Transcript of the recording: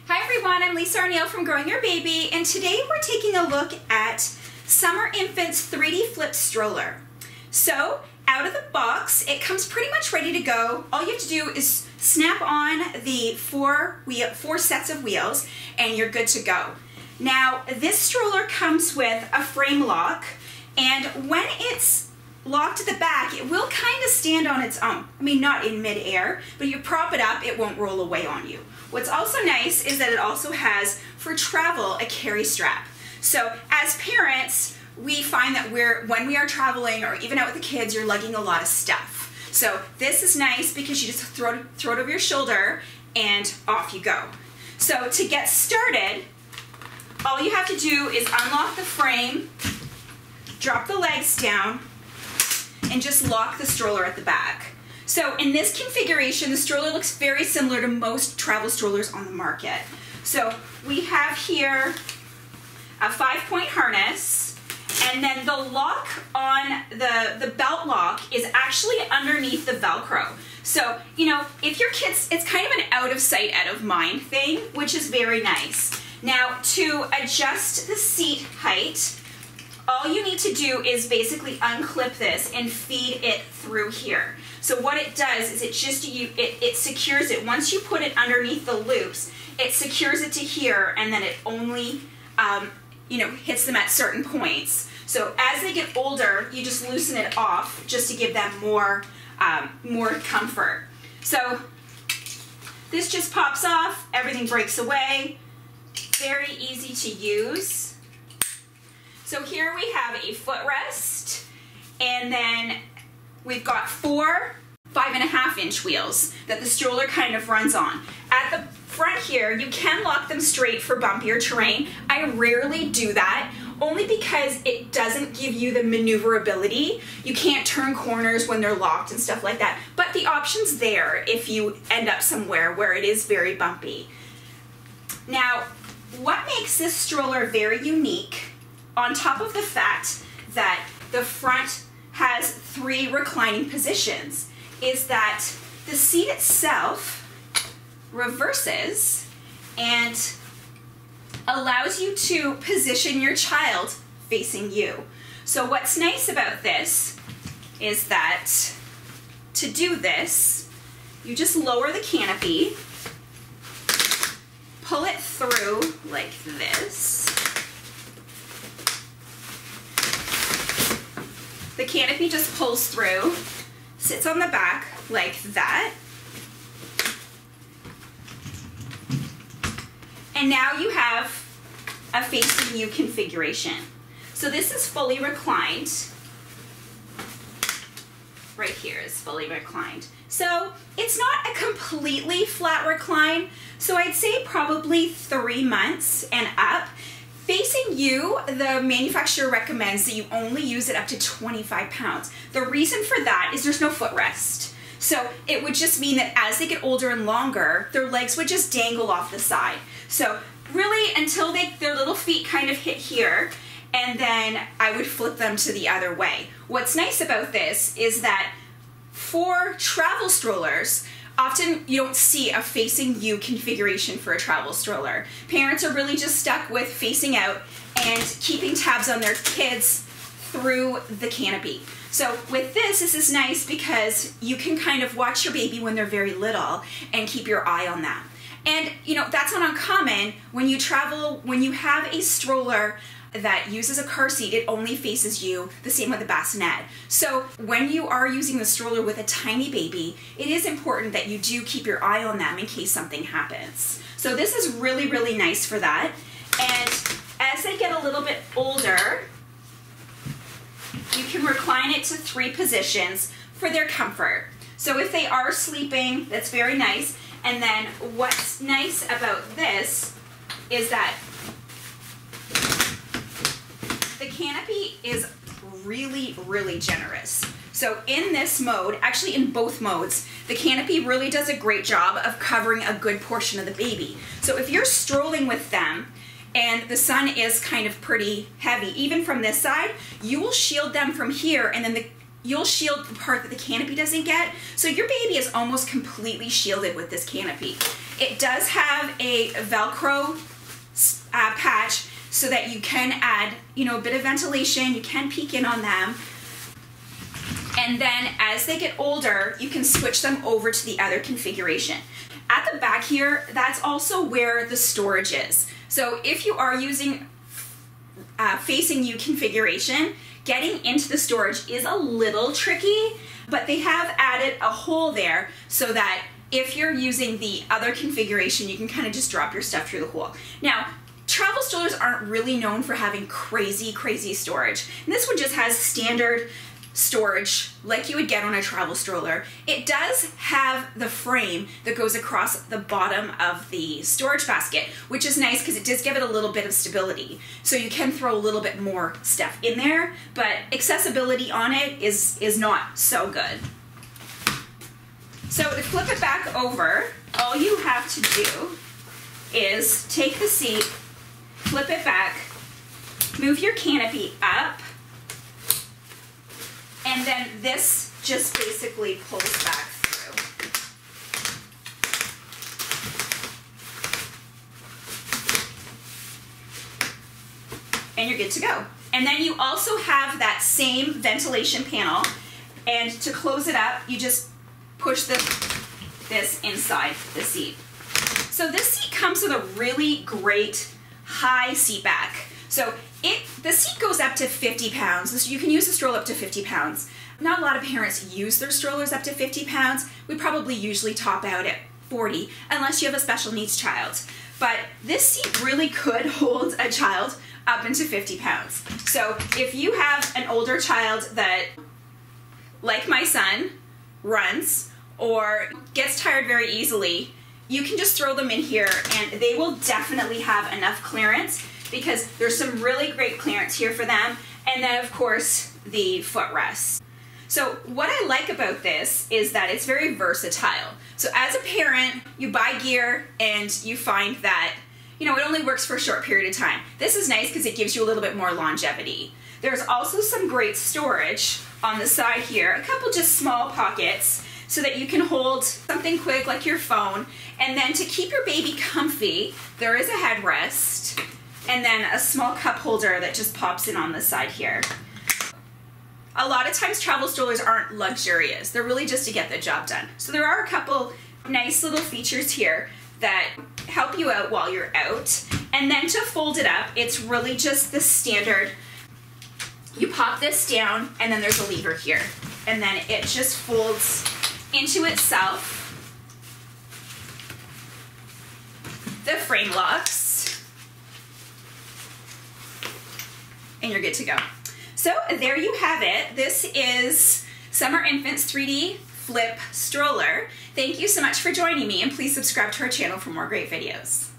Hi everyone, I'm Lisa Arneal from Growing Your Baby, and today we're taking a look at Summer Infants 3D Flip Stroller. So, out of the box, it comes pretty much ready to go. All you have to do is snap on the four sets of wheels, and you're good to go. Now, this stroller comes with a frame lock, and when it's locked at the back, it will kind of stand on its own. I mean, not in mid-air, but you prop it up, it won't roll away on you. What's also nice is that it also has, for travel, a carry strap. So as parents, we find that when we are traveling or even out with the kids, you're lugging a lot of stuff. So this is nice because you just throw it over your shoulder and off you go. So to get started, all you have to do is unlock the frame, drop the legs down, and just lock the stroller at the back. So in this configuration, the stroller looks very similar to most travel strollers on the market. So we have here a 5-point harness, and then the lock on the belt lock is actually underneath the Velcro. So, you know, if your kids, it's kind of an out of sight, out of mind thing, which is very nice. Now, to adjust the seat height, all you need to do is basically unclip this and feed it through here. So what it does is it secures it. Once you put it underneath the loops, it secures it to here, and then it only hits them at certain points. So as they get older, you just loosen it off just to give them more comfort. So this just pops off, everything breaks away, very easy to use. So here we have a footrest, and then we've got 4 5.5-inch wheels that the stroller kind of runs on. At the front here, you can lock them straight for bumpier terrain. I rarely do that, only because it doesn't give you the maneuverability. You can't turn corners when they're locked and stuff like that, but the option's there if you end up somewhere where it is very bumpy. Now, what makes this stroller very unique, on top of the fact that the front has 3 reclining positions, is that the seat itself reverses and allows you to position your child facing you. So what's nice about this is that to do this, you just lower the canopy, pull it through like this. The canopy just pulls through, sits on the back like that. And now you have a facing you configuration. So this is fully reclined. Right here is fully reclined. So it's not a completely flat recline, so I'd say probably 3 months and up. Facing you, the manufacturer recommends that you only use it up to 25 pounds. The reason for that is there's no footrest. So it would just mean that as they get older and longer, their legs would just dangle off the side. So really until their little feet kind of hit here, and then I would flip them to the other way. What's nice about this is that for travel strollers, often you don't see a facing you configuration for a travel stroller. Parents are really just stuck with facing out and keeping tabs on their kids through the canopy. So with this is nice because you can kind of watch your baby when they're very little and keep your eye on them. And you know, that's not uncommon when you travel, when you have a stroller that uses a car seat, it only faces you, the same with the bassinet. So when you are using the stroller with a tiny baby, it is important that you do keep your eye on them in case something happens. So this is really, really nice for that. And as they get a little bit older, you can recline it to 3 positions for their comfort. So if they are sleeping, that's very nice. And then what's nice about this is that the canopy is really, really generous. So in this mode, actually in both modes, the canopy really does a great job of covering a good portion of the baby. So if you're strolling with them and the sun is kind of pretty heavy, even from this side, you will shield them from here, and then you'll shield the part that the canopy doesn't get. So your baby is almost completely shielded with this canopy. It does have a Velcro patch so that you can add, you know, a bit of ventilation. You can peek in on them. And then as they get older, you can switch them over to the other configuration. At the back here, that's also where the storage is. So if you are using facing you configuration, getting into the storage is a little tricky, but they have added a hole there so that if you're using the other configuration, you can kind of just drop your stuff through the hole. Now, travel strollers aren't really known for having crazy storage. And this one just has standard storage like you would get on a travel stroller. It does have the frame that goes across the bottom of the storage basket, which is nice because it does give it a little bit of stability. So you can throw a little bit more stuff in there, but accessibility on it is not so good. So to flip it back over, all you have to do is take the seat, flip it back, move your canopy up, and then this just basically pulls back through. And you're good to go. And then you also have that same ventilation panel, and to close it up, you just push this inside the seat. So this seat comes with a really great high seat back. So the seat goes up to 50 pounds. So you can use a stroller up to 50 pounds. Not a lot of parents use their strollers up to 50 pounds. We probably usually top out at 40, unless you have a special needs child. But this seat really could hold a child up into 50 pounds. So if you have an older child that, like my son, runs or gets tired very easily, you can just throw them in here and they will definitely have enough clearance, because there's some really great clearance here for them. And then of course the footrest. So what I like about this is that it's very versatile. So as a parent, you buy gear and you find that, you know, it only works for a short period of time. This is nice because it gives you a little bit more longevity. There's also some great storage on the side here, a couple just small pockets so that you can hold something quick like your phone. And then to keep your baby comfy, there is a headrest and then a small cup holder that just pops in on the side here. A lot of times travel strollers aren't luxurious. They're really just to get the job done. So there are a couple nice little features here that help you out while you're out. And then to fold it up, it's really just the standard. You pop this down and then there's a lever here. And then it just folds into itself. The frame locks. And you're good to go. So there you have it. This is Summer Infants 3D Flip Stroller. Thank you so much for joining me, and please subscribe to our channel for more great videos.